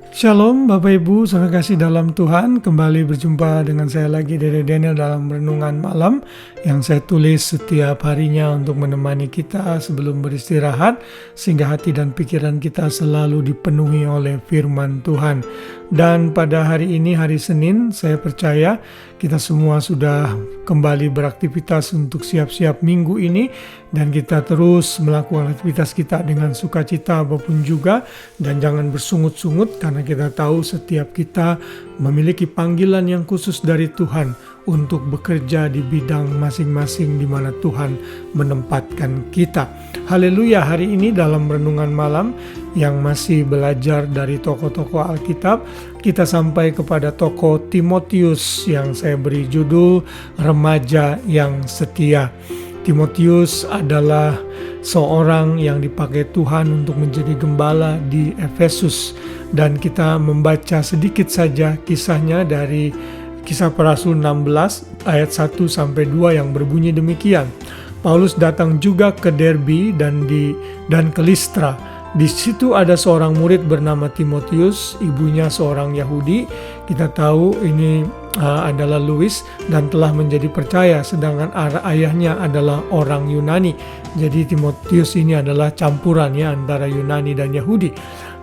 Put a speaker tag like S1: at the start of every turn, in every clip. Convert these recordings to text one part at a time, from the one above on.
S1: Shalom Bapak Ibu, saudara kasih dalam Tuhan. Kembali berjumpa dengan saya lagi Dede Daniel dalam Renungan Malam yang saya tulis setiap harinya untuk menemani kita sebelum beristirahat, sehingga hati dan pikiran kita selalu dipenuhi oleh firman Tuhan. Dan pada hari ini, hari Senin, saya percaya kita semua sudah kembali beraktivitas untuk siap-siap minggu ini, dan kita terus melakukan aktivitas kita dengan sukacita apapun juga, dan jangan bersungut-sungut karena kita tahu setiap kita memiliki panggilan yang khusus dari Tuhan untuk bekerja di bidang masing-masing di mana Tuhan menempatkan kita. Haleluya, hari ini dalam Renungan Malam yang masih belajar dari tokoh-tokoh Alkitab, kita sampai kepada tokoh Timotius yang saya beri judul Remaja yang Setia. Timotius adalah seorang yang dipakai Tuhan untuk menjadi gembala di Efesus, dan kita membaca sedikit saja kisahnya dari Kisah Para Rasul 16 ayat 1-2 yang berbunyi demikian. Paulus datang juga ke Derbe dan ke Listra. Di situ ada seorang murid bernama Timotius, ibunya seorang Yahudi. Kita tahu ini adalah Louis dan telah menjadi percaya, sedangkan ayahnya adalah orang Yunani. Jadi Timotius ini adalah campuran antara Yunani dan Yahudi.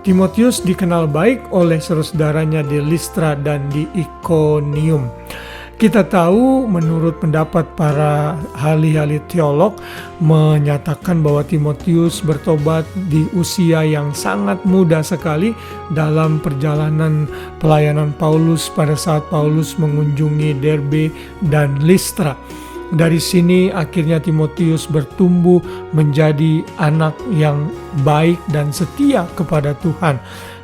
S1: Timotius dikenal baik oleh saudara-saudaranya di Listra dan di Ikonium. Kita tahu menurut pendapat para ahli-ahli teolog menyatakan bahwa Timotius bertobat di usia yang sangat muda sekali dalam perjalanan pelayanan Paulus pada saat Paulus mengunjungi Derbe dan Listra. Dari sini akhirnya Timotius bertumbuh menjadi anak yang baik dan setia kepada Tuhan.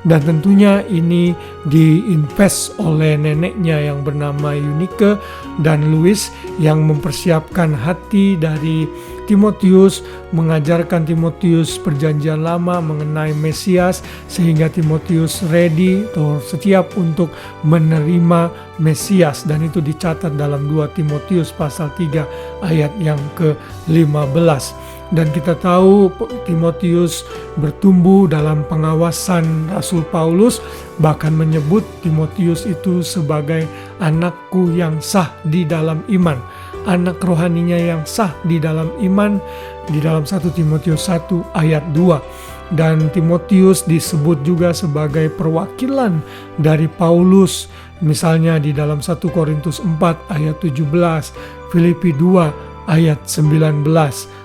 S1: Dan tentunya ini diinvest oleh neneknya yang bernama Eunike dan Louis yang mempersiapkan hati dari Timotius, mengajarkan Timotius perjanjian lama mengenai Mesias, sehingga Timotius ready atau siap untuk menerima Mesias, dan itu dicatat dalam 2 Timotius pasal 3 ayat yang ke-15. Dan kita tahu Timotius bertumbuh dalam pengawasan Rasul Paulus, bahkan menyebut Timotius itu sebagai anakku yang sah di dalam iman, anak rohaninya yang sah di dalam iman, di dalam 1 Timotius 1 ayat 2. Dan Timotius disebut juga sebagai perwakilan dari Paulus, misalnya di dalam 1 Korintus 4 ayat 17, Filipi 2 ayat 19.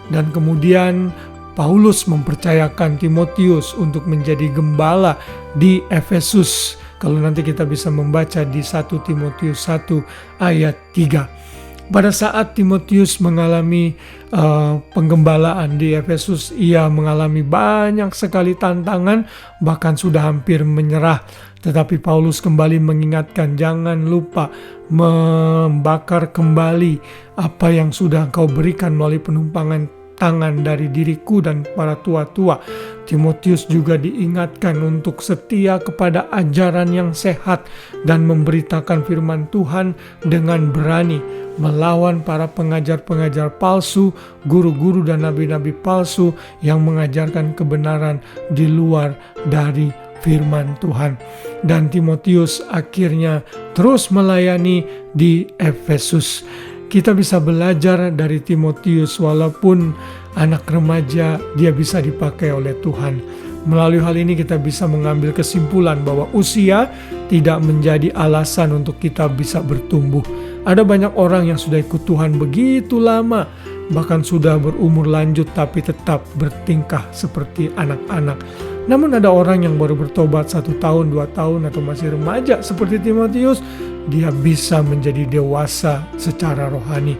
S1: Dan kemudian Paulus mempercayakan Timotius untuk menjadi gembala di Efesus. Kalau nanti kita bisa membaca di 1 Timotius 1 ayat 3. Pada saat Timotius mengalami penggembalaan di Efesus, ia mengalami banyak sekali tantangan, bahkan sudah hampir menyerah. Tetapi Paulus kembali mengingatkan, jangan lupa membakar kembali apa yang sudah engkau berikan melalui penumpangan tangan dari diriku dan para tua-tua. Timotius juga diingatkan untuk setia kepada ajaran yang sehat dan memberitakan firman Tuhan dengan berani, melawan para pengajar-pengajar palsu, guru-guru dan nabi-nabi palsu yang mengajarkan kebenaran di luar dari firman Tuhan. Dan Timotius akhirnya terus melayani di Efesus. Kita bisa belajar dari Timotius, walaupun anak remaja, dia bisa dipakai oleh Tuhan. Melalui hal ini kita bisa mengambil kesimpulan bahwa usia tidak menjadi alasan untuk kita bisa bertumbuh. Ada banyak orang yang sudah ikut Tuhan begitu lama, bahkan sudah berumur lanjut tapi tetap bertingkah seperti anak-anak. Namun ada orang yang baru bertobat 1 tahun, 2 tahun, atau masih remaja seperti Timotius, dia bisa menjadi dewasa secara rohani.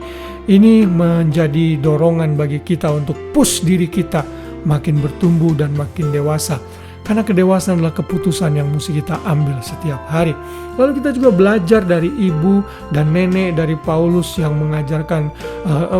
S1: Ini menjadi dorongan bagi kita untuk push diri kita makin bertumbuh dan makin dewasa. Karena kedewasaan adalah keputusan yang mesti kita ambil setiap hari. Lalu kita juga belajar dari ibu dan nenek dari Paulus yang mengajarkan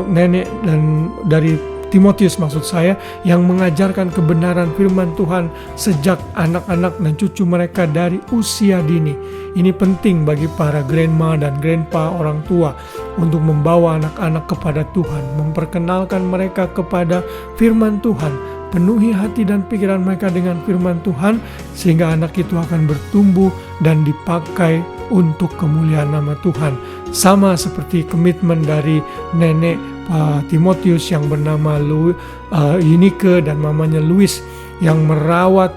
S1: nenek dan dari Timotius maksud saya, yang mengajarkan kebenaran firman Tuhan sejak anak-anak dan cucu mereka dari usia dini. Ini penting bagi para grandma dan grandpa, orang tua, untuk membawa anak-anak kepada Tuhan, memperkenalkan mereka kepada firman Tuhan, penuhi hati dan pikiran mereka dengan firman Tuhan, sehingga anak itu akan bertumbuh dan dipakai untuk kemuliaan nama Tuhan. Sama seperti komitmen dari nenek Timotius yang bernama Eunike dan mamanya Louis, yang merawat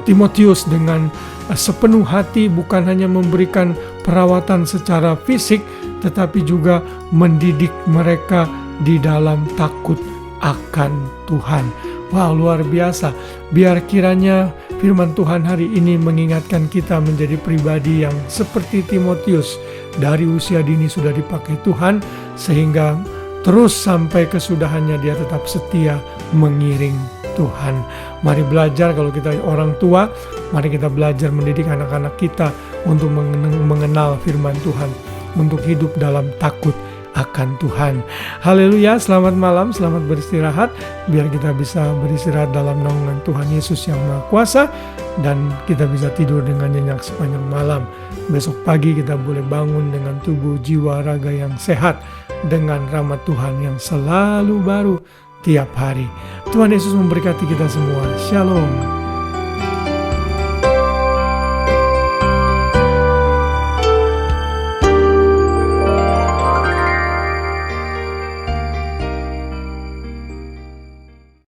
S1: Timotius dengan sepenuh hati, bukan hanya memberikan perawatan secara fisik, tetapi juga mendidik mereka di dalam takut akan Tuhan. Wow, luar biasa. Biar kiranya firman Tuhan hari ini mengingatkan kita menjadi pribadi yang seperti Timotius, dari usia dini sudah dipakai Tuhan, sehingga terus sampai kesudahannya dia tetap setia mengiring Tuhan. Mari belajar, kalau kita orang tua, mari kita belajar mendidik anak-anak kita untuk mengenal firman Tuhan, untuk hidup dalam takut akan Tuhan. Haleluya, selamat malam, selamat beristirahat. Biar kita bisa beristirahat dalam naungan Tuhan Yesus yang Maha Kuasa, dan kita bisa tidur dengan nyenyak sepanjang malam. Besok pagi kita boleh bangun dengan tubuh, jiwa, raga yang sehat, dengan rahmat Tuhan yang selalu baru tiap hari. Tuhan Yesus memberkati kita semua. Shalom.